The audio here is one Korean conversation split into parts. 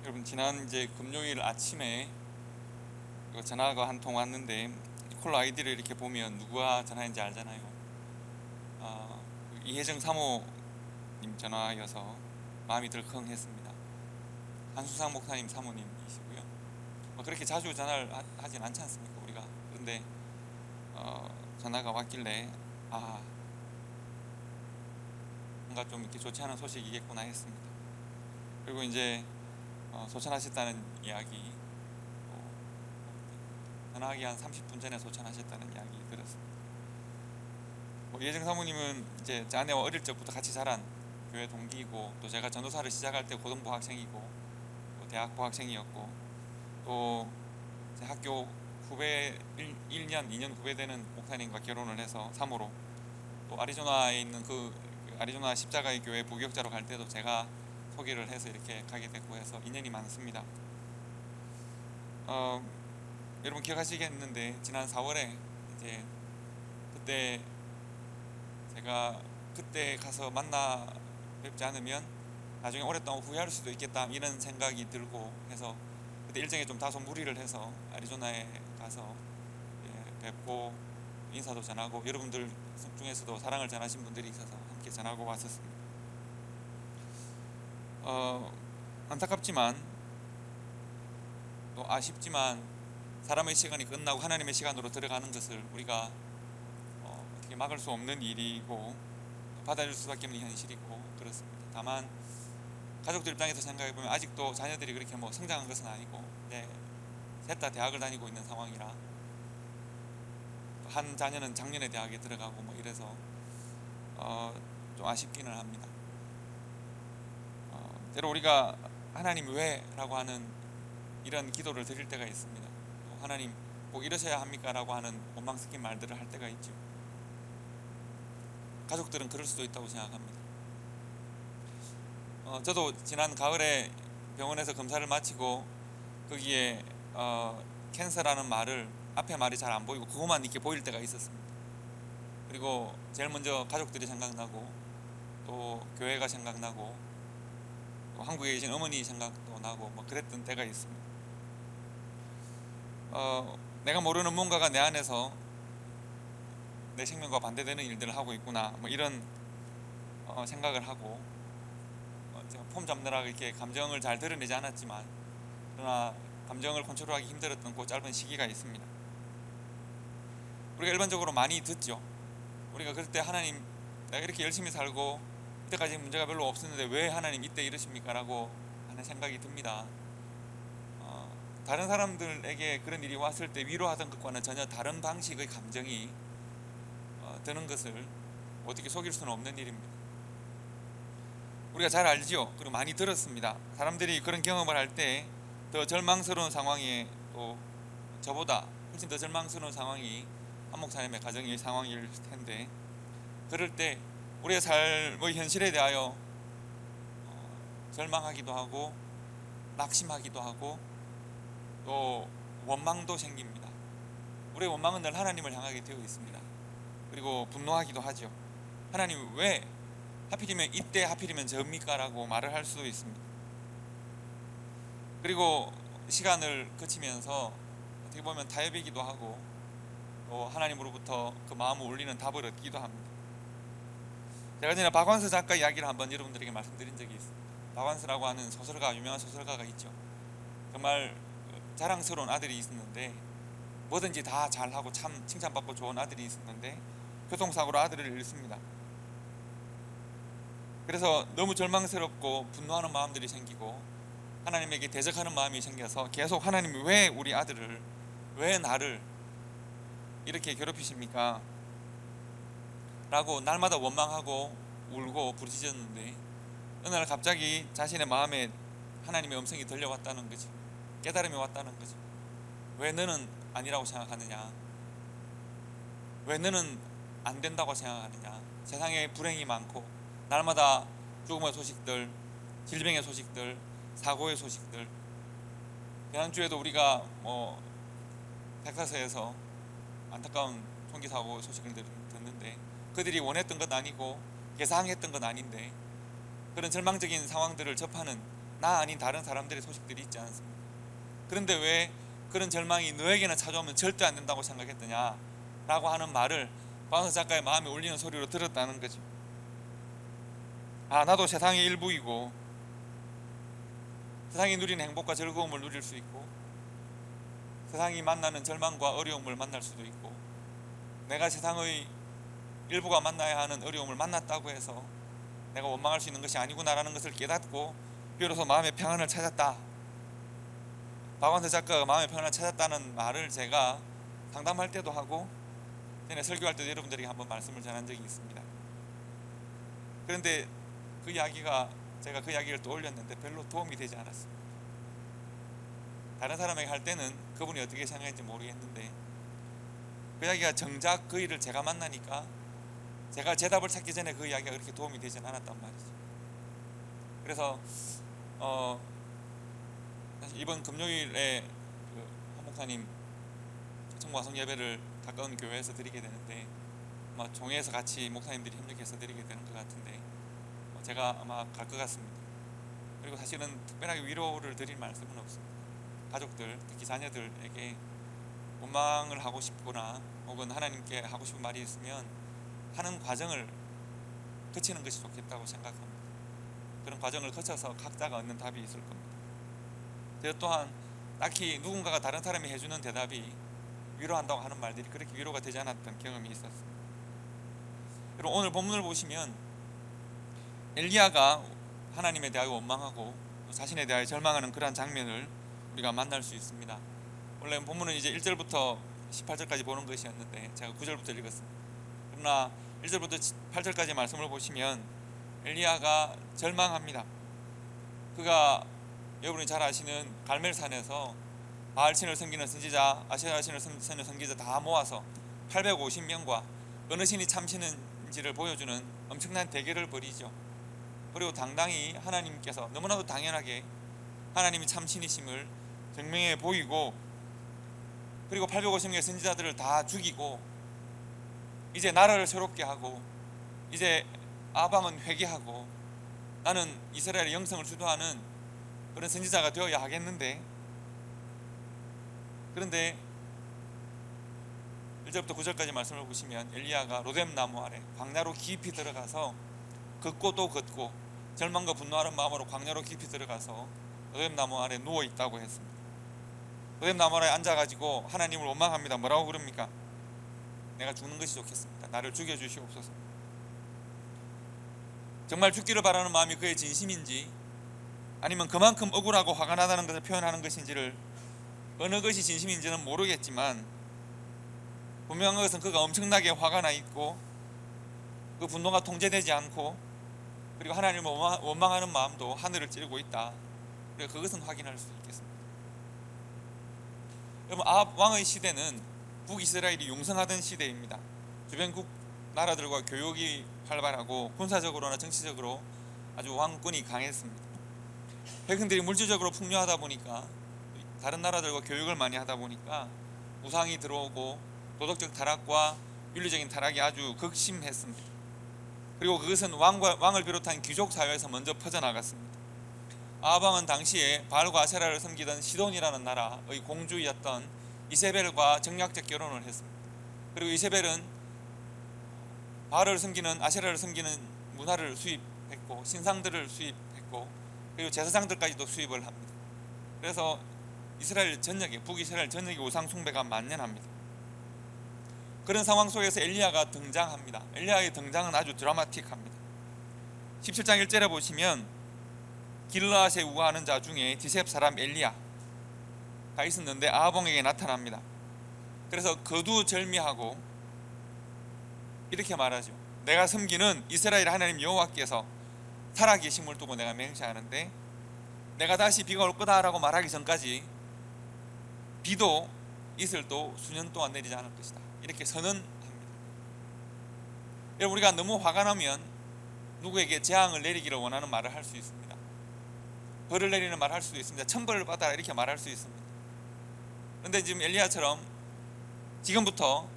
여러분, 지난 이제 금요일 아침에 전화가 한 통 왔는데 콜러 아이디를 이렇게 보면 누가 전화인지 알잖아요. 이혜정 사모님 전화여서 마음이 덜컹했습니다. 한수상 목사님 사모님이시고요. 그렇게 자주 전화를 하진 않지 않습니까, 우리가. 그런데 전화가 왔길래 뭔가 좀 이렇게 좋지 않은 소식이겠구나 했습니다. 그리고 이제 소천하셨다는 이야기, 전화하기 한 30분 전에 소천하셨다는 이야기 들었습니다. 예정 사모님은 이제 제 아내와 어릴 적부터 같이 자란 교회 동기이고, 또 제가 전도사를 시작할 때 고등부 학생이고 또 대학부 학생이었고, 또 제 학교 후배 1년 2년 후배되는 목사님과 결혼을 해서 3호로 또 아리조나에 있는 그 아리조나 십자가의 교회 부교육자로 갈 때도 제가 소개를 해서 이렇게 가게 됐고 해서 인연이 많습니다. 여러분 기억하시겠는데 지난 4월에 이제 그때 제가 그때 가서 만나 뵙지 않으면 나중에 오랫동안 후회할 수도 있겠다 이런 생각이 들고 해서 그때 일정에 좀 다소 무리를 해서 아리조나에 가서 뵙고 인사도 전하고, 여러분들 중에서도 사랑을 전하신 분들이 있어서 함께 전하고 왔었습니다. 안타깝지만 또 아쉽지만 사람의 시간이 끝나고 하나님의 시간으로 들어가는 것을 우리가 어떻게 막을 수 없는 일이고 받아줄 수밖에 없는 현실이고 그렇습니다. 다만 가족들 입장에서 생각해보면 아직도 자녀들이 그렇게 성장한 것은 아니고 셋 다 대학을 다니고 있는 상황이라, 한 자녀는 작년에 대학에 들어가고 이래서 좀 아쉽기는 합니다. 때로 우리가 하나님 왜? 라고 하는 이런 기도를 드릴 때가 있습니다. 하나님 꼭 이러셔야 합니까? 라고 하는 원망 섞인 말들을 할 때가 있죠. 가족들은 그럴 수도 있다고 생각합니다. 저도 지난 가을에 병원에서 검사를 마치고 거기에 캔서라는 말을, 앞에 말이 잘 안 보이고 그것만 이렇게 보일 때가 있었습니다. 그리고 제일 먼저 가족들이 생각나고 또 교회가 생각나고 또 한국에 계신 어머니 생각도 나고 그랬던 때가 있습니다. 내가 모르는 뭔가가 내 안에서 내 생명과 반대되는 일들을 하고 있구나 이런 생각을 하고, 제가 폼 잡느라 이렇게 감정을 잘 드러내지 않았지만 그러나 감정을 컨트롤하기 힘들었던 그 짧은 시기가 있습니다. 우리가 일반적으로 많이 듣죠. 우리가 그럴 때 하나님, 내가 이렇게 열심히 살고 이때까지 문제가 별로 없었는데 왜 하나님 이때 이러십니까? 라고 하는 생각이 듭니다. 다른 사람들에게 그런 일이 왔을 때 위로하던 것과는 전혀 다른 방식의 감정이 드는 것을 어떻게 속일 수는 없는 일입니다. 우리가 잘 알지요. 그리고 많이 들었습니다. 사람들이 그런 경험을 할 때 더 절망스러운 상황에, 또 저보다 훨씬 더 절망스러운 상황이 한 목사님의 가정의 상황일 텐데, 그럴 때 우리의 삶의 현실에 대하여 절망하기도 하고 낙심하기도 하고 또 원망도 생깁니다. 우리의 원망은 늘 하나님을 향하게 되어 있습니다. 그리고 분노하기도 하죠. 하나님 왜 하필이면 이때 하필이면 저입니까? 라고 말을 할 수도 있습니다. 그리고 시간을 거치면서 어떻게 보면 타협이기도 하고 또 하나님으로부터 그 마음을 울리는 답을 얻기도 합니다. 제가 전에 박완서 작가 이야기를 한번 여러분들에게 말씀드린 적이 있습니다. 박완서라고 하는 소설가, 유명한 소설가가 있죠. 정말 자랑스러운 아들이 있었는데 뭐든지 다 잘하고 참 칭찬받고 좋은 아들이 있었는데 교통사고로 아들을 잃습니다. 그래서 너무 절망스럽고 분노하는 마음들이 생기고 하나님에게 대적하는 마음이 생겨서 계속 하나님이 왜 우리 아들을, 왜 나를 이렇게 괴롭히십니까? 라고 날마다 원망하고 울고 부르짖었는데 어느 날 갑자기 자신의 마음에 하나님의 음성이 들려왔다는 거죠. 깨달음이 왔다는 거죠. 왜 너는 아니라고 생각하느냐? 왜 너는 안 된다고 생각하느냐? 세상에 불행이 많고 날마다 죽음의 소식들, 질병의 소식들, 사고의 소식들. 지난주에도 우리가 텍사스에서 안타까운 총기 사고 소식을 듣는데 그들이 원했던 것 아니고 예상했던 것 아닌데 그런 절망적인 상황들을 접하는 나 아닌 다른 사람들의 소식들이 있지 않습니까? 그런데 왜 그런 절망이 너에게는 찾아오면 절대 안 된다고 생각했더냐 라고 하는 말을 박완서 작가의 마음에 울리는 소리로 들었다는 거죠. 아, 나도 세상의 일부이고 세상이 누리는 행복과 즐거움을 누릴 수 있고 세상이 만나는 절망과 어려움을 만날 수도 있고 내가 세상의 일부가 만나야 하는 어려움을 만났다고 해서 내가 원망할 수 있는 것이 아니구나라는 것을 깨닫고 비로소 마음의 평안을 찾았다. 박완서 작가가 마음의 평안을 찾았다는 말을 제가 상담할 때도 하고 전에 설교할 때도 여러분들에게 한번 말씀을 전한 적이 있습니다. 그런데 제가 그 이야기를 떠올렸는데 별로 도움이 되지 않았습니다. 다른 사람에게 할 때는 그분이 어떻게 생각했는지 모르겠는데 그 이야기가 정작 그 일을 제가 만나니까 제가 제 답을 찾기 전에 그 이야기가 그렇게 도움이 되지는 않았단 말이죠. 그래서 사실 이번 금요일에 한 목사님 청구화성 예배를 가까운 교회에서 드리게 되는데 아마 종회에서 같이 목사님들이 협력해서 드리게 되는 것 같은데 제가 아마 갈 것 같습니다. 그리고 사실은 특별하게 위로를 드릴 말씀은 없습니다. 가족들, 특히 자녀들에게 원망을 하고 싶거나 혹은 하나님께 하고 싶은 말이 있으면 하는 과정을 거치는 것이 좋겠다고 생각합니다. 그런 과정을 거쳐서 각자가 얻는 답이 있을 겁니다. 저 또한 딱히 누군가가 다른 사람이 해주는 대답이 위로한다고 하는 말들이 그렇게 위로가 되지 않았던 경험이 있었습니다. 그리고 오늘 본문을 보시면 엘리야가 하나님에 대하여 원망하고 자신에 대하여 절망하는 그러한 장면을 우리가 만날 수 있습니다. 원래 본문은 이제 1절부터 18절까지 보는 것이었는데 제가 9절부터 읽었습니다. 그러나 1절부터 8절까지 말씀을 보시면 엘리야가 절망합니다. 그가 여러분이 잘 아시는 갈멜산에서 바알신을 섬기는 선지자, 아세라신을 섬기는 선지자 다 모아서 850명과 어느 신이 참신인지를 보여주는 엄청난 대결을 벌이죠. 그리고 당당히 하나님께서 너무나도 당연하게 하나님이 참신이심을 증명해 보이고 그리고 850명의 선지자들을 다 죽이고 이제 나라를 새롭게 하고 이제 아방은 회개하고 나는 이스라엘의 영성을 주도하는 그런 선지자가 되어야 하겠는데 그런데 1절부터 9절까지 말씀을 보시면 엘리야가 로뎀 나무 아래 광야로 깊이 들어가서 걷고 또 걷고 절망과 분노하는 마음으로 광야로 깊이 들어가서 로뎀 나무 아래 누워 있다고 했습니다. 로뎀 나무 아래 앉아가지고 하나님을 원망합니다. 뭐라고 그럽니까? 내가 죽는 것이 좋겠습니다. 나를 죽여주시옵소서. 정말 죽기를 바라는 마음이 그의 진심인지 아니면 그만큼 억울하고 화가 나다는 것을 표현하는 것인지를 어느 것이 진심인지는 모르겠지만 분명한 것은 그가 엄청나게 화가 나 있고 그 분노가 통제되지 않고 그리고 하나님을 원망하는 마음도 하늘을 찌르고 있다. 그리고 그것은 확인할 수 있겠습니다. 여러분, 아합 왕의 시대는 북이스라엘이 용성하던 시대입니다. 주변국 나라들과 교역이 활발하고 군사적으로나 정치적으로 아주 왕권이 강했습니다. 백성들이 물질적으로 풍요하다 보니까 다른 나라들과 교역을 많이 하다 보니까 우상이 들어오고 도덕적 타락과 윤리적인 타락이 아주 극심했습니다. 그리고 그것은 왕을 비롯한 귀족 사회에서 먼저 퍼져나갔습니다. 아합 왕은 당시에 바알과 아세라를 섬기던 시돈이라는 나라의 공주였던 이세벨과 정략적 결혼을 했습니다. 그리고 이세벨은 바알을 섬기는 아세라를 섬기는 문화를 수입했고 신상들을 수입했고 그리고 제사장들까지도 수입을 합니다. 그래서 이스라엘 전역에 북이스라엘 전역에 우상 숭배가 만연합니다. 그런 상황 속에서 엘리야가 등장합니다. 엘리야의 등장은 아주 드라마틱합니다. 17장 1절에 보시면 길르앗에 우거하는 자 중에 디셉 사람 엘리야가 있었는데 아합 왕에게 나타납니다. 그래서 거두절미하고 이렇게 말하죠. 내가 섬기는 이스라엘 하나님 여호와께서 살아계심을 두고 내가 맹세하는데 내가 다시 비가 올 거다라고 말하기 전까지 비도 이슬도 수년 동안 내리지 않을 것이다. 이렇게 선언합니다. 여러분, 우리가 너무 화가 나면 누구에게 재앙을 내리기를 원하는 말을 할 수 있습니다. 벌을 내리는 말을 할 수도 있습니다. 천벌을 받아라 이렇게 말할 수 있습니다. 그런데 지금 엘리야처럼 지금부터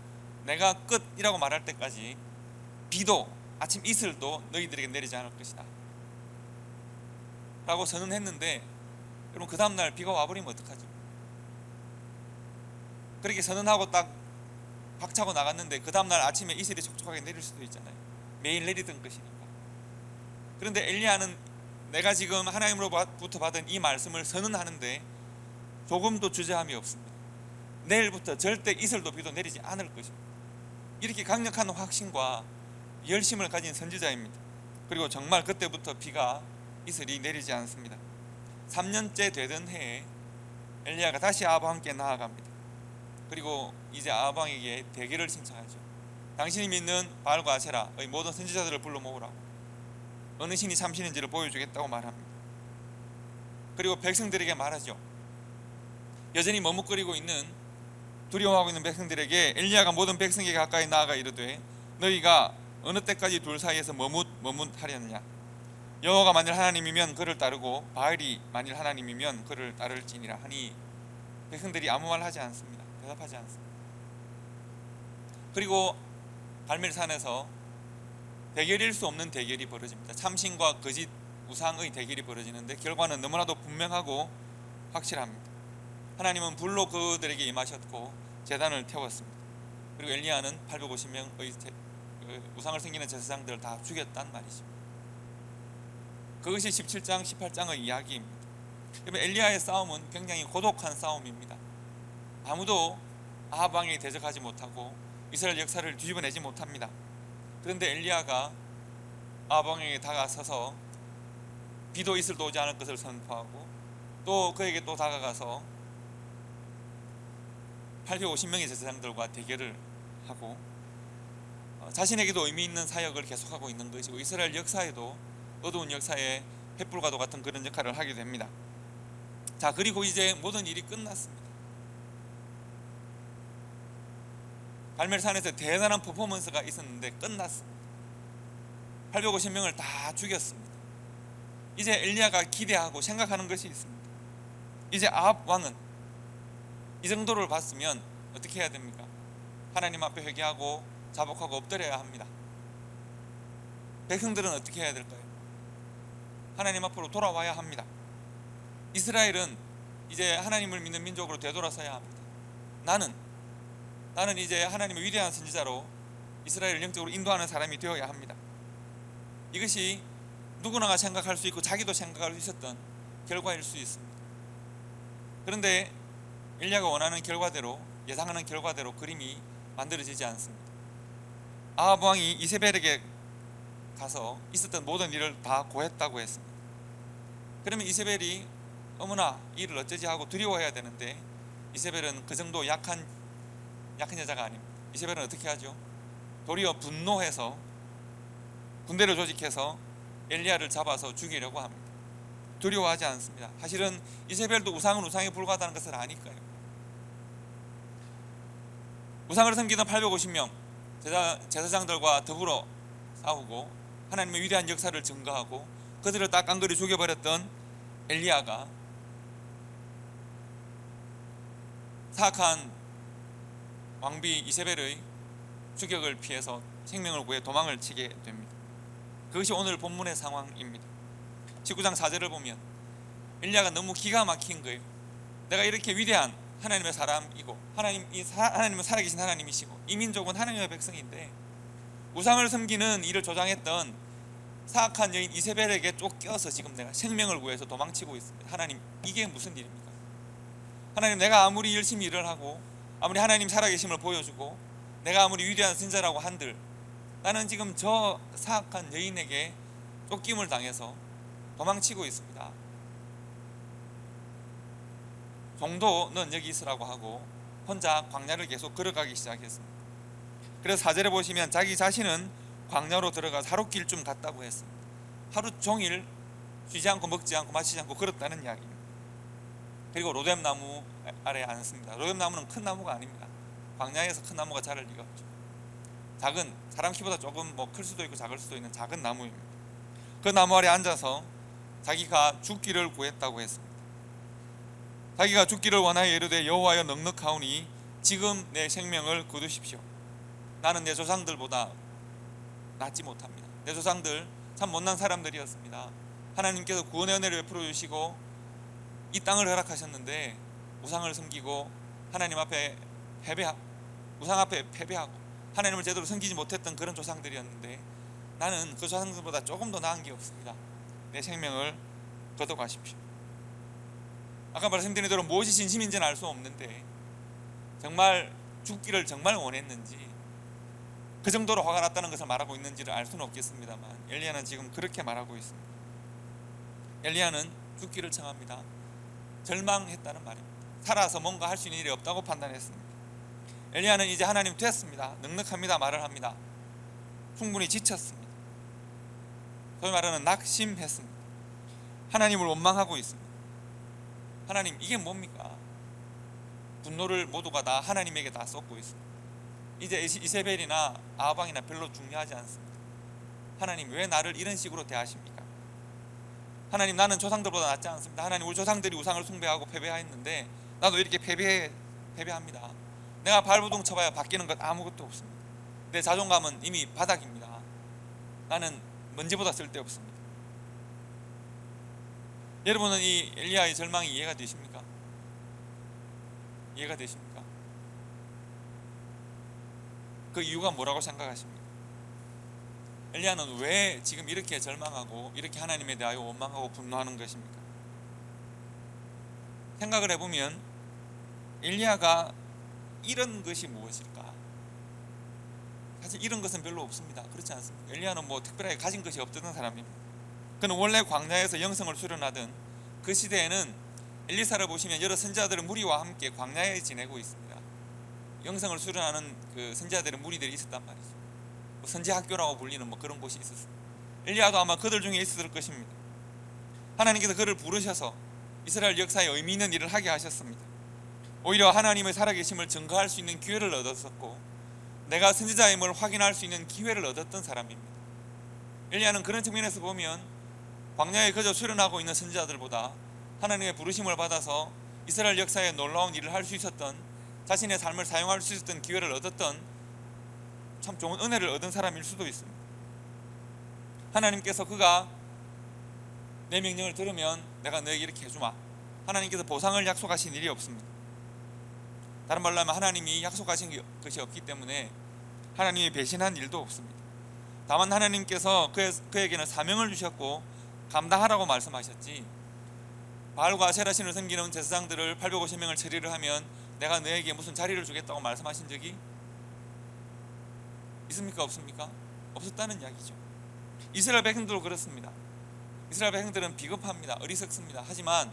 내가 끝이라고 말할 때까지 비도 아침 이슬도 너희들에게 내리지 않을 것이다. 라고 선언했는데 여러분 그 다음날 비가 와버리면 어떡하죠? 그렇게 선언하고 딱 박차고 나갔는데 그 다음날 아침에 이슬이 촉촉하게 내릴 수도 있잖아요. 매일 내리던 것이니까. 그런데 엘리야는 내가 지금 하나님으로부터 받은 이 말씀을 선언하는데 조금도 주저함이 없습니다. 내일부터 절대 이슬도 비도 내리지 않을 것입니다. 이렇게 강력한 확신과 열심을 가진 선지자입니다. 그리고 정말 그때부터 비가 이슬이 내리지 않습니다. 3년째 되던 해에 엘리야가 다시 아합 함께 나아갑니다. 그리고 이제 아합 왕에게 대결을 신청하죠. 당신이 믿는 바알과 아세라의 모든 선지자들을 불러 모으라고, 어느 신이 참신인지를 보여주겠다고 말합니다. 그리고 백성들에게 말하죠. 여전히 머뭇거리고 있는, 두려워하고 있는 백성들에게 엘리야가 모든 백성에게 가까이 나아가 이르되 너희가 어느 때까지 둘 사이에서 머뭇하려느냐. 여호와가 만일 하나님이면 그를 따르고 바알이 만일 하나님이면 그를 따를지니라 하니 백성들이 아무 말 하지 않습니다. 대답하지 않습니다. 그리고 갈멜산에서 대결일 수 없는 대결이 벌어집니다. 참신과 거짓 우상의 대결이 벌어지는데 결과는 너무나도 분명하고 확실합니다. 하나님은 불로 그들에게 임하셨고 제단을 태웠습니다. 그리고 엘리야는 850명의 우상을 섬기는 제사장들을 다 죽였단 말이죠. 그것이 17장, 18장의 이야기입니다. 그러면 엘리야의 싸움은 굉장히 고독한 싸움입니다. 아무도 아합 왕에게 대적하지 못하고 이스라엘 역사를 뒤집어내지 못합니다. 그런데 엘리야가 아합 왕에게 다가서서 비도 이슬도 오지 않을 것을 선포하고 또 그에게 또 다가가서 850명의 제사장들과 대결을 하고 자신에게도 의미 있는 사역을 계속하고 있는 것이고 이스라엘 역사에도 어두운 역사에 횃불과도 같은 그런 역할을 하게 됩니다. 자, 그리고 이제 모든 일이 끝났습니다. 갈멜산에서 대단한 퍼포먼스가 있었는데 끝났습니다. 850명을 다 죽였습니다. 이제 엘리야가 기대하고 생각하는 것이 있습니다. 이제 아합 왕은 이 정도를 봤으면 어떻게 해야 됩니까? 하나님 앞에 회개하고 자복하고 엎드려야 합니다. 백성들은 어떻게 해야 될까요? 하나님 앞으로 돌아와야 합니다. 이스라엘은 이제 하나님을 믿는 민족으로 되돌아서야 합니다. 나는 이제 하나님의 위대한 선지자로 이스라엘을 영적으로 인도하는 사람이 되어야 합니다. 이것이 누구나가 생각할 수 있고 자기도 생각할 수 있었던 결과일 수 있습니다. 그런데 엘리야가 원하는 결과대로, 예상하는 결과대로 그림이 만들어지지 않습니다. 아합 왕이 이세벨에게 가서 있었던 모든 일을 다 고했다고 했습니다. 그러면 이세벨이 어머나 이 일을 어쩌지 하고 두려워해야 되는데 이세벨은 그 정도 약한 여자가 아닙니다. 이세벨은 어떻게 하죠? 도리어 분노해서 군대를 조직해서 엘리야를 잡아서 죽이려고 합니다. 두려워하지 않습니다. 사실은 이세벨도 우상은 우상에 불과하다는 것을 아니까요. 우상을 섬기던 850명 제사장들과 더불어 싸우고 하나님의 위대한 역사를 증거하고 그들을 딱 깡그리 죽여버렸던 엘리야가 사악한 왕비 이세벨의 추격을 피해서 생명을 구해 도망을 치게 됩니다. 그것이 오늘 본문의 상황입니다. 19장 4절을 보면 엘리야가 너무 기가 막힌 거예요. 내가 이렇게 위대한 하나님의 사람이고 하나님은 살아계신 하나님이시고 이 민족은 하나님의 백성인데 우상을 섬기는 일을 조장했던 사악한 여인 이세벨에게 쫓겨서 지금 내가 생명을 구해서 도망치고 있습니다. 하나님, 이게 무슨 일입니까? 하나님, 내가 아무리 열심히 일을 하고 아무리 하나님 살아계심을 보여주고 내가 아무리 위대한 선지자라고 한들 나는 지금 저 사악한 여인에게 쫓김을 당해서 도망치고 있습니다. 종도는 여기 있으라고 하고 혼자 광야를 계속 걸어가기 시작했습니다. 그래서 4절에 보시면 자기 자신은 광야로 들어가서 하루 길쯤 갔다고 했습니다. 하루 종일 쉬지 않고 먹지 않고 마시지 않고 걸었다는 이야기입니다. 그리고 로뎀나무 아래에 앉습니다. 로뎀나무는 큰 나무가 아닙니다. 광야에서 큰 나무가 자랄 리가 없죠. 작은, 사람 키보다 조금 클 수도 있고 작을 수도 있는 작은 나무입니다. 그 나무 아래 앉아서 자기가 죽기를 구했다고 했습니다. 자기가 죽기를 원하여 이르되 여호와여 넉넉하오니 지금 내 생명을 거두십시오. 나는 내 조상들보다 낫지 못합니다. 내 조상들 참 못난 사람들이었습니다. 하나님께서 구원의 은혜를 베풀어 주시고 이 땅을 허락하셨는데 우상을 섬기고 하나님 앞에 우상 앞에 패배하고 하나님을 제대로 섬기지 못했던 그런 조상들이었는데 나는 그 조상들보다 조금 더 나은 게 없습니다. 내 생명을 거둬가십시오. 아까 말씀드린 대로 무엇이 진심인지는 알 수 없는데 정말 죽기를 정말 원했는지 그 정도로 화가 났다는 것을 말하고 있는지를 알 수는 없겠습니다만 엘리야는 지금 그렇게 말하고 있습니다. 엘리야는 죽기를 청합니다. 절망했다는 말입니다. 살아서 뭔가 할 수 있는 일이 없다고 판단했습니다. 엘리야는 이제 하나님 됐습니다. 넉넉합니다 말을 합니다. 충분히 지쳤습니다. 소위 말하는 낙심했습니다. 하나님을 원망하고 있습니다. 하나님 이게 뭡니까? 분노를 모두가 다 하나님에게 다 쏟고 있습니다. 이제 이세벨이나 아합왕이나 별로 중요하지 않습니다. 하나님 왜 나를 이런 식으로 대하십니까? 하나님 나는 조상들보다 낫지 않습니다. 하나님 우리 조상들이 우상을 숭배하고 패배했는데 나도 이렇게 패배합니다. 내가 발버둥 쳐봐야 바뀌는 것 아무것도 없습니다. 내 자존감은 이미 바닥입니다. 나는 먼지보다 쓸데없습니다. 여러분은 이 엘리야의 절망이 이해가 되십니까? 이해가 되십니까? 그 이유가 뭐라고 생각하십니까? 엘리야는 왜 지금 이렇게 절망하고 이렇게 하나님에 대하여 원망하고 분노하는 것입니까? 생각을 해보면 엘리야가 이런 것이 무엇일까? 사실 이런 것은 별로 없습니다. 그렇지 않습니까? 엘리야는 뭐 특별하게 가진 것이 없던 사람입니다. 그는 원래 광야에서 영성을 수련하던 그 시대에는 엘리사를 보시면 여러 선지자들의 무리와 함께 광야에 지내고 있습니다. 영성을 수련하는 그 선지자들의 무리들이 있었단 말이죠. 뭐 선지학교라고 불리는 뭐 그런 곳이 있었습니다. 엘리야도 아마 그들 중에 있었을 것입니다. 하나님께서 그를 부르셔서 이스라엘 역사에 의미 있는 일을 하게 하셨습니다. 오히려 하나님의 살아계심을 증거할 수 있는 기회를 얻었었고 내가 선지자임을 확인할 수 있는 기회를 얻었던 사람입니다. 엘리야는 그런 측면에서 보면 광야에 그저 수련하고 있는 선지자들보다 하나님의 부르심을 받아서 이스라엘 역사에 놀라운 일을 할 수 있었던, 자신의 삶을 사용할 수 있었던 기회를 얻었던 참 좋은 은혜를 얻은 사람일 수도 있습니다. 하나님께서 그가 내 명령을 들으면 내가 너에게 이렇게 해주마, 하나님께서 보상을 약속하신 일이 없습니다. 다른 말로 하면 하나님이 약속하신 것이 없기 때문에 하나님이 배신한 일도 없습니다. 다만 하나님께서 그에게는 사명을 주셨고 감당하라고 말씀하셨지, 바알과 아세라 신을 섬기는 제사장들을 850명을 처리를 하면 내가 너에게 무슨 자리를 주겠다고 말씀하신 적이 있습니까? 없습니까? 없었다는 이야기죠. 이스라엘 백성들도 그렇습니다. 이스라엘 백성들은 비겁합니다. 어리석습니다. 하지만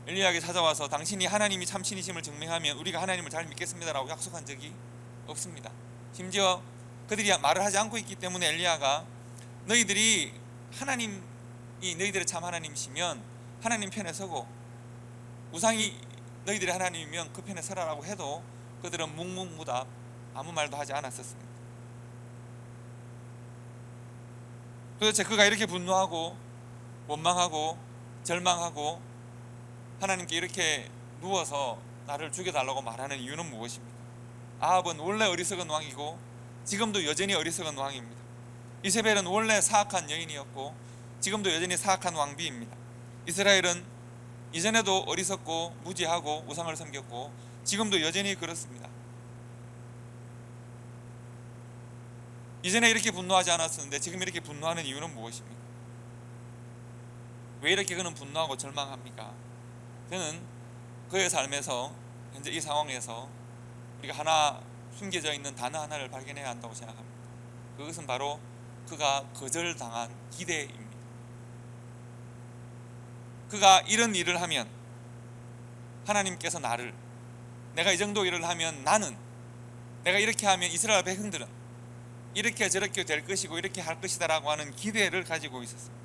엘리야에게 찾아와서 당신이 하나님이 참신이심을 증명하면 우리가 하나님을 잘 믿겠습니다라고 약속한 적이 없습니다. 심지어 그들이 말을 하지 않고 있기 때문에 엘리야가 너희들이 하나님이 너희들의 참 하나님이시면 하나님 편에 서고 우상이 너희들의 하나님이면 그 편에 서라라고 해도 그들은 묵묵무답 아무 말도 하지 않았었습니다. 도대체 그가 이렇게 분노하고 원망하고 절망하고 하나님께 이렇게 누워서 나를 죽여달라고 말하는 이유는 무엇입니까? 아합은 원래 어리석은 왕이고 지금도 여전히 어리석은 왕입니다. 이세벨은 원래 사악한 여인이었고 지금도 여전히 사악한 왕비입니다. 이스라엘은 이전에도 어리석고 무지하고 우상을 섬겼고 지금도 여전히 그렇습니다. 이전에 이렇게 분노하지 않았었는데 지금 이렇게 분노하는 이유는 무엇입니까? 왜 이렇게 그는 분노하고 절망합니까? 저는 그의 삶에서 현재 이 상황에서 우리가 하나 숨겨져 있는 단어 하나를 발견해야 한다고 생각합니다. 그것은 바로 그가 거절당한 기대입니다. 그가 이런 일을 하면 하나님께서 내가 이 정도 일을 하면 내가 이렇게 하면 이스라엘 백성들은 이렇게 저렇게 될 것이고 이렇게 할 것이다라고 하는 기대를 가지고 있었습니다.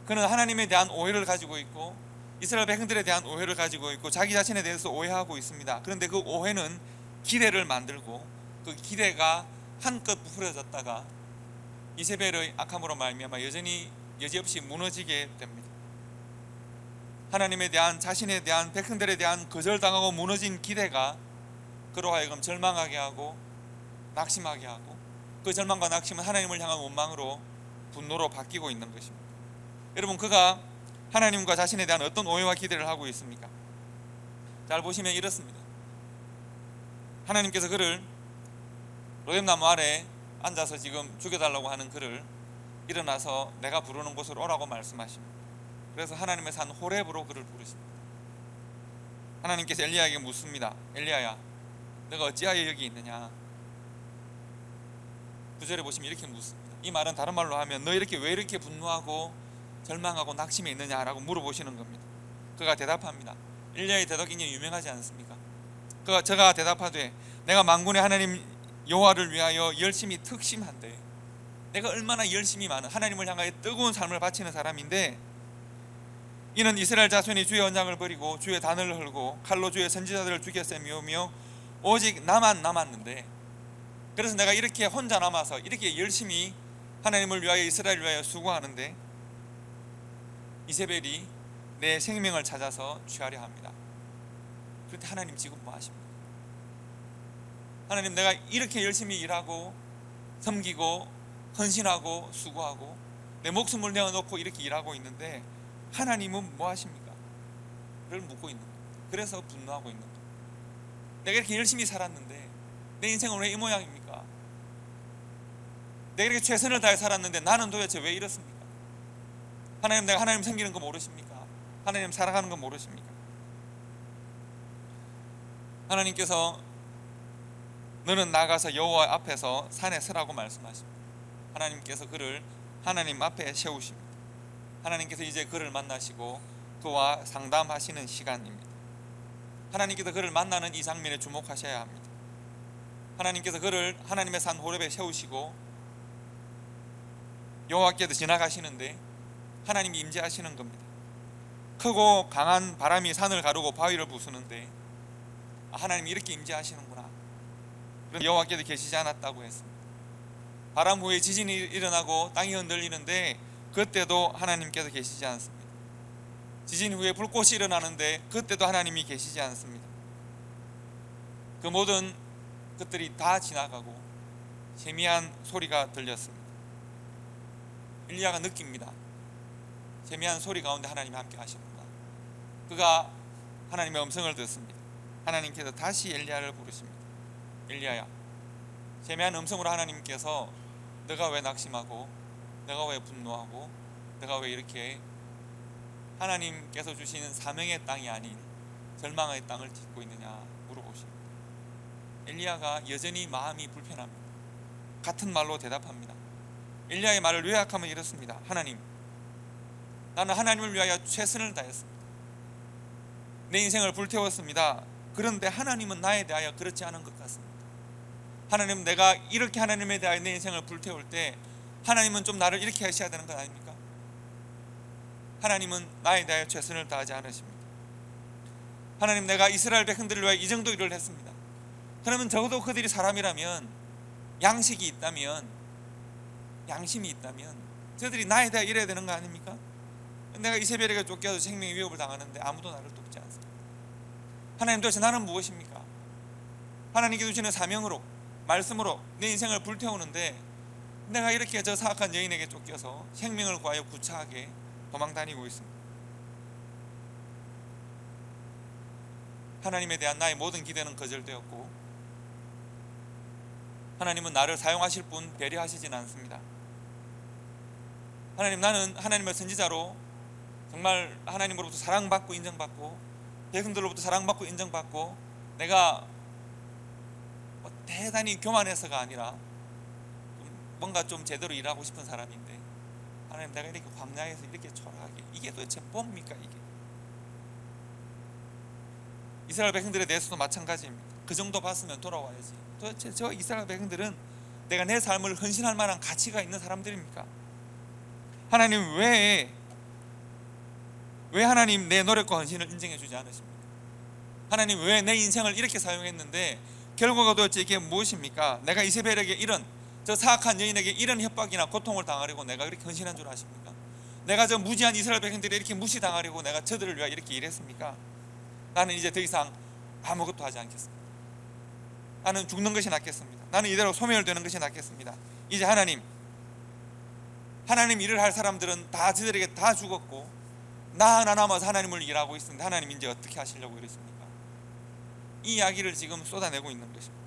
그는 하나님에 대한 오해를 가지고 있고 이스라엘 백성들에 대한 오해를 가지고 있고 자기 자신에 대해서 오해하고 있습니다. 그런데 그 오해는 기대를 만들고 그 기대가 한껏 부풀어졌다가 이세벨의 악함으로 말미암아 여지없이 무너지게 됩니다. 하나님에 대한, 자신에 대한, 백성들에 대한 거절당하고 무너진 기대가 그로 하여금 절망하게 하고 낙심하게 하고 그 절망과 낙심은 하나님을 향한 원망으로 분노로 바뀌고 있는 것입니다. 여러분, 그가 하나님과 자신에 대한 어떤 오해와 기대를 하고 있습니까? 잘 보시면 이렇습니다. 하나님께서 그를 로뎀나무 아래 앉아서 지금 죽여달라고 하는 그를 일어나서 내가 부르는 곳으로 오라고 말씀하십니다. 그래서 하나님의 산 호렙으로 그를 부르십니다. 하나님께서 엘리야에게 묻습니다. 엘리야야, 너가 어찌하여 여기 있느냐? 9절에 보시면 이렇게 묻습니다. 이 말은 다른 말로 하면 너 이렇게 왜 이렇게 분노하고 절망하고 낙심해 있느냐라고 물어보시는 겁니다. 그가 대답합니다. 엘리야의 대답이 굉장히 유명하지 않습니까? 저가 대답하되 내가 만군의 하나님 여호와를 위하여 열심히 특심한데, 내가 얼마나 열심히 많은 하나님을 향하여 뜨거운 삶을 바치는 사람인데, 이는 이스라엘 자손이 주의 언약을 버리고 주의 단을 헐고 칼로 주의 선지자들을 죽였으며 오직 나만 남았는데, 그래서 내가 이렇게 혼자 남아서 이렇게 열심히 하나님을 위하여 이스라엘을 위하여 수고하는데 이세벨이 내 생명을 찾아서 취하려 합니다. 그런데 하나님 지금 뭐 하십니까? 하나님, 내가 이렇게 열심히 일하고 섬기고 헌신하고 수고하고 내 목숨을 내어놓고 이렇게 일하고 있는데 하나님은 뭐 하십니까? 를 묻고 있는 거예요. 그래서 분노하고 있는 거예요. 내가 이렇게 열심히 살았는데 내 인생은 왜 이 모양입니까? 내가 이렇게 최선을 다해 살았는데 나는 도대체 왜 이렇습니까? 하나님, 내가 하나님 섬기는 거 모르십니까? 하나님 살아가는 거 모르십니까? 하나님께서 너는 나가서 여호와 앞에서 산에 서라고 말씀하십니다. 하나님께서 그를 하나님 앞에 세우십니다. 하나님께서 이제 그를 만나시고 그와 상담하시는 시간입니다. 하나님께서 그를 만나는 이 장면에 주목하셔야 합니다. 하나님께서 그를 하나님의 산 호렙에 세우시고 여호와께서 지나가시는데 하나님이 임재하시는 겁니다. 크고 강한 바람이 산을 가르고 바위를 부수는데 하나님이 이렇게 임재하시는구나. 그런데 여호와께서 계시지 않았다고 했습니다. 바람 후에 지진이 일어나고 땅이 흔들리는데 그때도 하나님께서 계시지 않습니다. 지진 후에 불꽃이 일어나는데 그때도 하나님이 계시지 않습니다. 그 모든 것들이 다 지나가고 세미한 소리가 들렸습니다. 엘리야가 느낍니다. 세미한 소리 가운데 하나님이 함께 하시는구나. 그가 하나님의 음성을 듣습니다. 하나님께서 다시 엘리야를 부르십니다. 엘리야야, 세미한 음성으로 하나님께서 너가 왜 낙심하고 내가 왜 분노하고 내가 왜 이렇게 하나님께서 주시는 사명의 땅이 아닌 절망의 땅을 딛고 있느냐 물어보십니다. 엘리야가 여전히 마음이 불편합니다. 같은 말로 대답합니다. 엘리야의 말을 요약하면 이렇습니다. 하나님, 나는 하나님을 위하여 최선을 다했습니다. 내 인생을 불태웠습니다. 그런데 하나님은 나에 대하여 그렇지 않은 것 같습니다. 하나님, 내가 이렇게 하나님에 대하여 내 인생을 불태울 때 하나님은 좀 나를 이렇게 하셔야 되는 것 아닙니까? 하나님은 나에 대하여 최선을 다하지 않으십니다. 하나님, 내가 이스라엘 백성들을 위하여 이 정도 일을 했습니다. 그러면 적어도 그들이 사람이라면, 양식이 있다면, 양심이 있다면 저들이 나에 대하여 이래야 되는 거 아닙니까? 내가 이세벨에게 쫓겨서 생명의 위협을 당하는데 아무도 나를 돕지 않습니다. 하나님, 도대체 나는 무엇입니까? 하나님께서 주시는 사명으로, 말씀으로 내 인생을 불태우는데 내가 이렇게 저 사악한 여인에게 쫓겨서 생명을 구하여 구차하게 도망다니고 있습니다. 하나님에 대한 나의 모든 기대는 거절되었고 하나님은 나를 사용하실 뿐 배려하시진 않습니다. 하나님, 나는 하나님의 선지자로 정말 하나님으로부터 사랑받고 인정받고 백성들로부터 사랑받고 인정받고 내가 대단히 교만해서가 아니라 뭔가 좀 제대로 일하고 싶은 사람인데 하나님, 내가 이렇게 광야에서 이렇게 초라하게 이게 도대체 뭡니까? 이게 이스라엘 백성들에 대해서도 마찬가지입니다. 그 정도 봤으면 돌아와야지. 도대체 저 이스라엘 백성들은 내가 내 삶을 헌신할 만한 가치가 있는 사람들입니까? 하나님, 왜 하나님 내 노력과 헌신을 인정해 주지 않으십니까? 하나님, 왜 내 인생을 이렇게 사용했는데 결과가 도대체 이게 무엇입니까? 내가 이세벨에게 이런 저 사악한 여인에게 이런 협박이나 고통을 당하려고 내가 그렇게 헌신한 줄 아십니까? 내가 저 무지한 이스라엘 백성들이 이렇게 무시당하려고 내가 저들을 위하여 이렇게 일했습니까? 나는 이제 더 이상 아무것도 하지 않겠습니다. 나는 죽는 것이 낫겠습니다. 나는 이대로 소멸되는 것이 낫겠습니다. 이제 하나님 하나님 일을 할 사람들은 다 저들에게 다 죽었고 나 하나 남아서 하나님을 일하고 있는데 하나님 이제 어떻게 하시려고 이러십니까? 이 이야기를 지금 쏟아내고 있는 것입니다.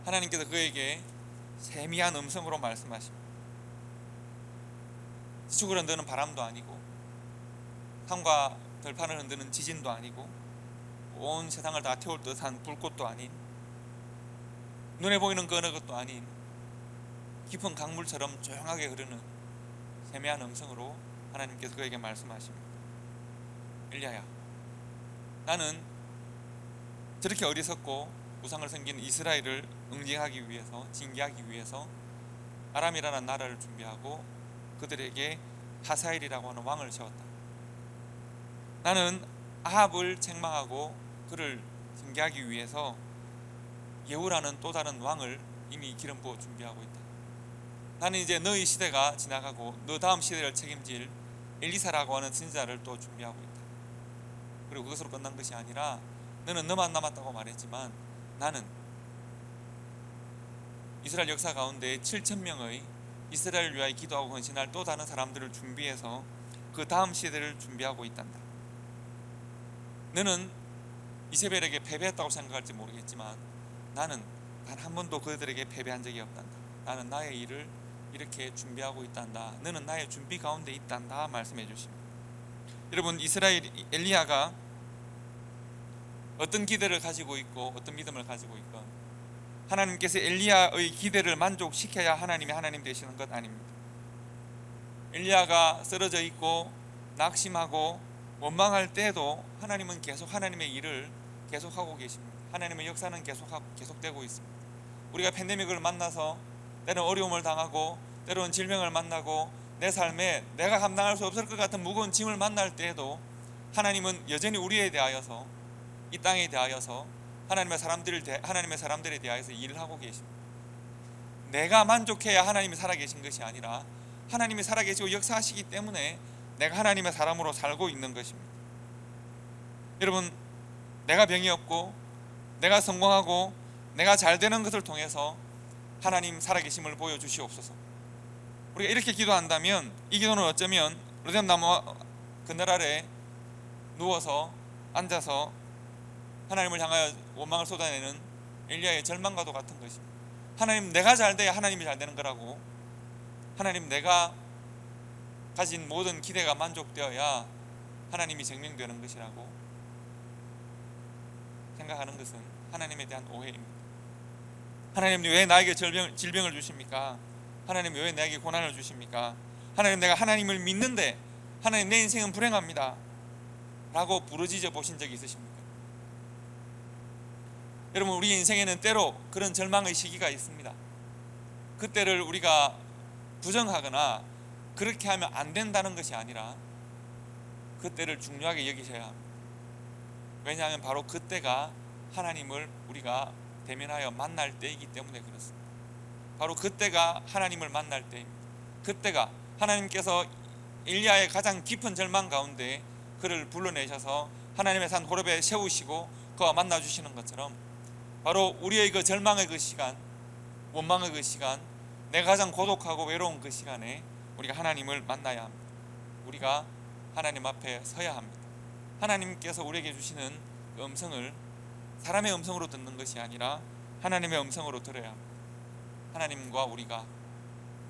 하나님께서 그에게 세미한 음성으로 말씀하십니다. 지축을 흔드는 바람도 아니고 산과 들판을 흔드는 지진도 아니고 온 세상을 다 태울 듯한 불꽃도 아닌 눈에 보이는 그 어느 것도 아닌 깊은 강물처럼 조용하게 흐르는 세미한 음성으로 하나님께서 그에게 말씀하십니다. 엘리야야, 나는 저렇게 어리석고 우상을 섬기는 이스라엘을 응징하기 위해서, 징계하기 위해서 아람이라는 나라를 준비하고 그들에게 하사엘이라고 하는 왕을 세웠다. 나는 아합을 책망하고 그를 징계하기 위해서 예후라는 또 다른 왕을 이미 기름 부어 준비하고 있다. 나는 이제 너희 시대가 지나가고 너 다음 시대를 책임질 엘리사라고 하는 선지자를 또 준비하고 있다. 그리고 그것으로 끝난 것이 아니라 너는 너만 남았다고 말했지만 나는 이스라엘 역사 가운데 7,000명의 이스라엘을 위하여 기도하고 헌신할 또 다른 사람들을 준비해서 그 다음 시대를 준비하고 있단다. 너는 이세벨에게 패배했다고 생각할지 모르겠지만 나는 단 한 번도 그들에게 패배한 적이 없단다. 나는 나의 일을 이렇게 준비하고 있단다. 너는 나의 준비 가운데 있단다 말씀해 주십니다. 여러분, 이스라엘 엘리야가 어떤 기대를 가지고 있고 어떤 믿음을 가지고 있건 하나님께서 엘리야의 기대를 만족시켜야 하나님이 하나님 되시는 것 아닙니다. 엘리야가 쓰러져 있고 낙심하고 원망할 때에도 하나님은 계속 하나님의 일을 계속하고 계십니다. 하나님의 역사는 계속되고 있습니다. 우리가 팬데믹을 만나서 때로는 어려움을 당하고 때로는 질병을 만나고 내 삶에 내가 감당할 수 없을 것 같은 무거운 짐을 만날 때에도 하나님은 여전히 우리에 대하여서 이 땅에 대하여서 하나님의 사람들에 대하여서 일을 하고 계십니다. 내가 만족해야 하나님이 살아계신 것이 아니라 하나님이 살아계시고 역사하시기 때문에 내가 하나님의 사람으로 살고 있는 것입니다. 여러분, 내가 병이 없고 내가 성공하고 내가 잘 되는 것을 통해서 하나님 살아계심을 보여주시옵소서. 우리가 이렇게 기도한다면 이 기도는 어쩌면 로뎀나무 그늘 아래 누워서 앉아서 하나님을 향하여 원망을 쏟아내는 엘리야의 절망과도 같은 것입니다. 하나님, 내가 잘 돼야 하나님이 잘 되는 거라고, 하나님 내가 가진 모든 기대가 만족되어야 하나님이 증명되는 것이라고 생각하는 것은 하나님에 대한 오해입니다. 하나님 왜 나에게 질병을 주십니까? 하나님 왜 나에게 고난을 주십니까? 하나님, 내가 하나님을 믿는데 하나님 내 인생은 불행합니다 라고 부르짖어 보신 적이 있으십니까? 여러분, 우리 인생에는 때로 그런 절망의 시기가 있습니다. 그때를 우리가 부정하거나 그렇게 하면 안 된다는 것이 아니라 그때를 중요하게 여기셔야 합니다. 왜냐하면 바로 그때가 하나님을 우리가 대면하여 만날 때이기 때문에 그렇습니다. 바로 그때가 하나님을 만날 때입니다. 그때가 하나님께서 엘리야의 가장 깊은 절망 가운데 그를 불러내셔서 하나님의 산 호렙에 세우시고 그와 만나 주시는 것처럼 바로 우리의 그 절망의 그 시간, 원망의 그 시간, 내가 가장 고독하고 외로운 그 시간에 우리가 하나님을 만나야 합니다. 우리가 하나님 앞에 서야 합니다. 하나님께서 우리에게 주시는 그 음성을 사람의 음성으로 듣는 것이 아니라 하나님의 음성으로 들어야 합니다. 하나님과 우리가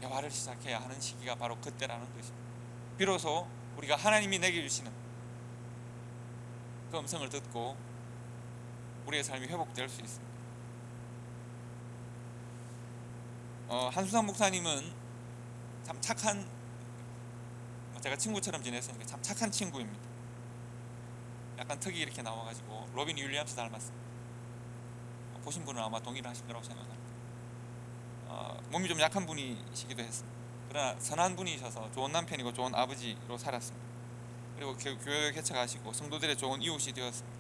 대화를 시작해야 하는 시기가 바로 그때라는 것입니다. 비로소 우리가 하나님이 내게 주시는 그 음성을 듣고 우리의 삶이 회복될 수 있습니다. 한수상 목사님은 참 착한, 제가 친구처럼 지냈으니까 참 착한 친구입니다. 약간 턱이 이렇게 나와가지고 로빈 윌리엄스 닮았습니다. 보신 분은 아마 동의를 하실 거라고 생각합니다. 몸이 좀 약한 분이시기도 했습니다. 그러나 선한 분이셔서 좋은 남편이고 좋은 아버지로 살았습니다. 그리고 교회 개척하시고 성도들의 좋은 이웃이 되었습니다.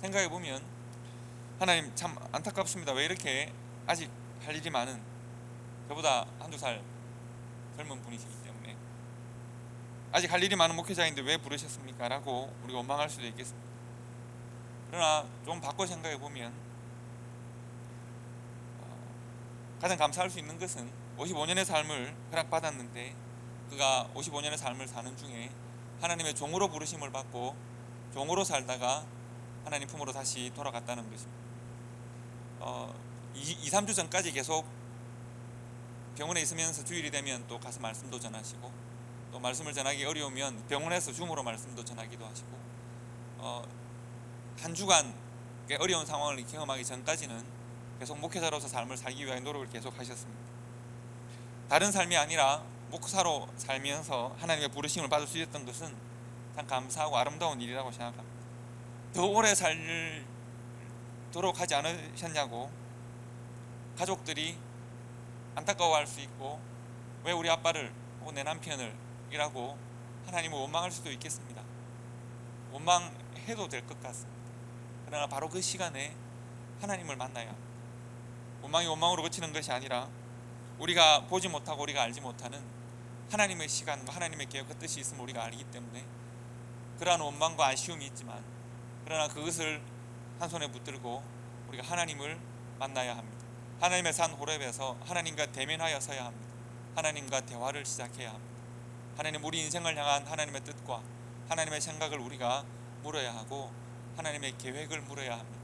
생각해보면 하나님 참 안타깝습니다. 왜 이렇게 아직 할 일이 많은, 저보다 한두 살 젊은 분이시기 때문에 아직 할 일이 많은 목회자인데 왜 부르셨습니까? 라고 우리가 원망할 수도 있겠습니다. 그러나 좀 바꿔 생각해보면 가장 감사할 수 있는 것은 55년의 삶을 허락받았는데 그가 55년의 삶을 사는 중에 하나님의 종으로 부르심을 받고 종으로 살다가 하나님 품으로 다시 돌아갔다는 것입니다. 2-3주 전까지 계속 병원에 있으면서 주일이 되면 또 가서 말씀도 전하시고, 또 말씀을 전하기 어려우면 병원에서 줌으로 말씀도 전하기도 하시고, 한 주간 어려운 상황을 경험하기 전까지는 계속 목회자로서 삶을 살기 위한 노력을 계속 하셨습니다. 다른 삶이 아니라 목사로 살면서 하나님의 부르심을 받을 수 있었던 것은 참 감사하고 아름다운 일이라고 생각합니다. 더 오래 살도록 하지 않으셨냐고 가족들이 안타까워할 수 있고, 왜 우리 아빠를 혹은 내 남편을 이라고 하나님을 원망할 수도 있겠습니다. 원망해도 될 것 같습니다. 그러나 바로 그 시간에 하나님을 만나야 합니다. 원망이 원망으로 그치는 것이 아니라 우리가 보지 못하고 우리가 알지 못하는 하나님의 시간과 하나님의 계획과 뜻이 있음을 우리가 알기 때문에 그러한 원망과 아쉬움이 있지만, 그러나 그것을 한 손에 붙들고 우리가 하나님을 만나야 합니다. 하나님의 산 호렙에서 하나님과 대면하여 서야 합니다. 하나님과 대화를 시작해야 합니다. 하나님, 우리 인생을 향한 하나님의 뜻과 하나님의 생각을 우리가 물어야 하고 하나님의 계획을 물어야 합니다.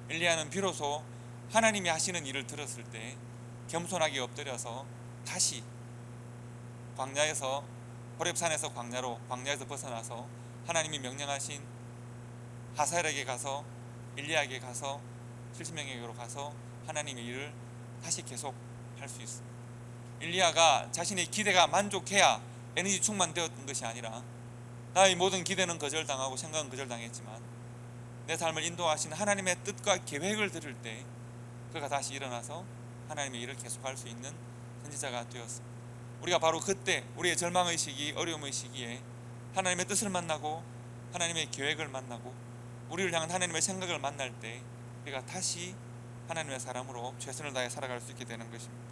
엘리야는 비로소 하나님이 하시는 일을 들었을 때 겸손하게 엎드려서 다시 광야에서, 호렙산에서 광야에서 벗어나서 하나님이 명령하신 하사엘에게 가서, 엘리야에게 가서, 70명에게로 가서 하나님의 일을 다시 계속할 수 있습니다. 엘리야가 자신의 기대가 만족해야 에너지 충만되었던 것이 아니라 나의 모든 기대는 거절당하고 생각은 거절당했지만 내 삶을 인도하신 하나님의 뜻과 계획을 들을 때 그가 다시 일어나서 하나님의 일을 계속할 수 있는 선지자가 되었습니다. 우리가 바로 그때 우리의 절망의 시기, 어려움의 시기에 하나님의 뜻을 만나고 하나님의 계획을 만나고 우리를 향한 하나님의 생각을 만날 때 우리가 다시 하나님의 사람으로 최선을 다해 살아갈 수 있게 되는 것입니다.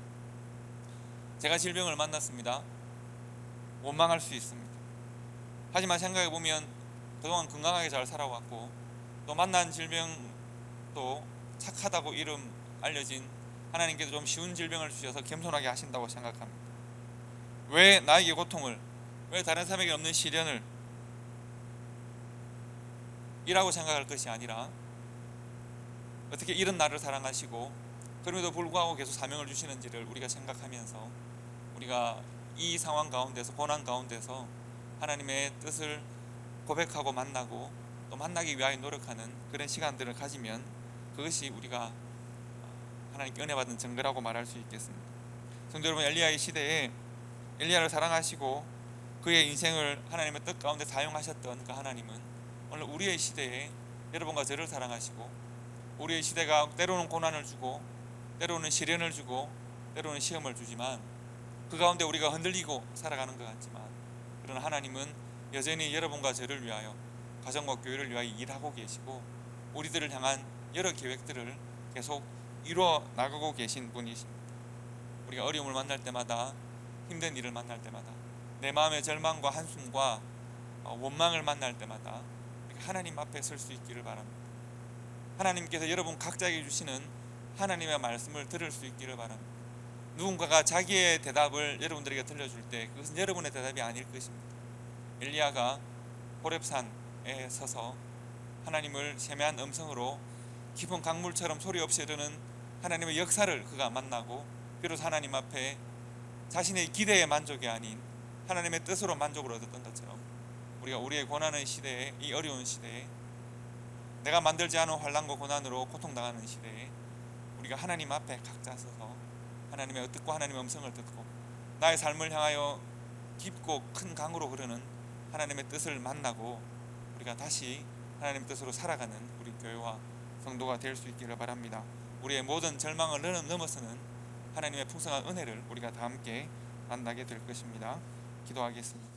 제가 질병을 만났습니다. 원망할 수 있습니다. 하지만 생각해 보면 그동안 건강하게 잘 살아왔고, 또 만난 질병도 착하다고 이름 알려진 하나님께서 좀 쉬운 질병을 주셔서 겸손하게 하신다고 생각합니다. 왜 나에게 고통을, 왜 다른 사람에게 없는 시련을 이라고 생각할 것이 아니라 어떻게 이런 나를 사랑하시고 그럼에도 불구하고 계속 사명을 주시는지를 우리가 생각하면서 우리가 이 상황 가운데서, 고난 가운데서 하나님의 뜻을 고백하고 만나고 또 만나기 위하여 노력하는 그런 시간들을 가지면 그것이 우리가 하나님께 은혜 받은 증거라고 말할 수 있겠습니다. 성도 여러분, 엘리야의 시대에 엘리야를 사랑하시고 그의 인생을 하나님의 뜻 가운데 사용하셨던 그 하나님은 오늘 우리의 시대에 여러분과 저를 사랑하시고, 우리의 시대가 때로는 고난을 주고 때로는 시련을 주고 때로는 시험을 주지만 그 가운데 우리가 흔들리고 살아가는 것 같지만, 그러나 하나님은 여전히 여러분과 저를 위하여, 가정과 교회를 위하여 일하고 계시고 우리들을 향한 여러 계획들을 계속 이루어 나가고 계신 분이십니다. 우리가 어려움을 만날 때마다, 힘든 일을 만날 때마다, 내 마음의 절망과 한숨과 원망을 만날 때마다 하나님 앞에 설 수 있기를 바랍니다. 하나님께서 여러분 각자에게 주시는 하나님의 말씀을 들을 수 있기를 바랍니다. 누군가가 자기의 대답을 여러분들에게 들려줄 때 그것은 여러분의 대답이 아닐 것입니다. 엘리야가 호렙산에 서서 하나님을 세미한 음성으로 깊은 강물처럼 소리 없이 흐르는 하나님의 역사를 그가 만나고 비로소 하나님 앞에 자신의 기대의 만족이 아닌 하나님의 뜻으로 만족을 얻었던 것처럼 우리가 우리의 고난의 시대에, 이 어려운 시대에, 내가 만들지 않은 환난과 고난으로 고통당하는 시대에 우리가 하나님 앞에 각자 서서 하나님의 뜻과 하나님의 음성을 듣고 나의 삶을 향하여 깊고 큰 강으로 흐르는 하나님의 뜻을 만나고 우리가 다시 하나님의 뜻으로 살아가는 우리 교회와 성도가 될 수 있기를 바랍니다. 우리의 모든 절망을 넘어서는 하나님의 풍성한 은혜를 우리가 다 함께 만나게 될 것입니다. 기도하겠습니다.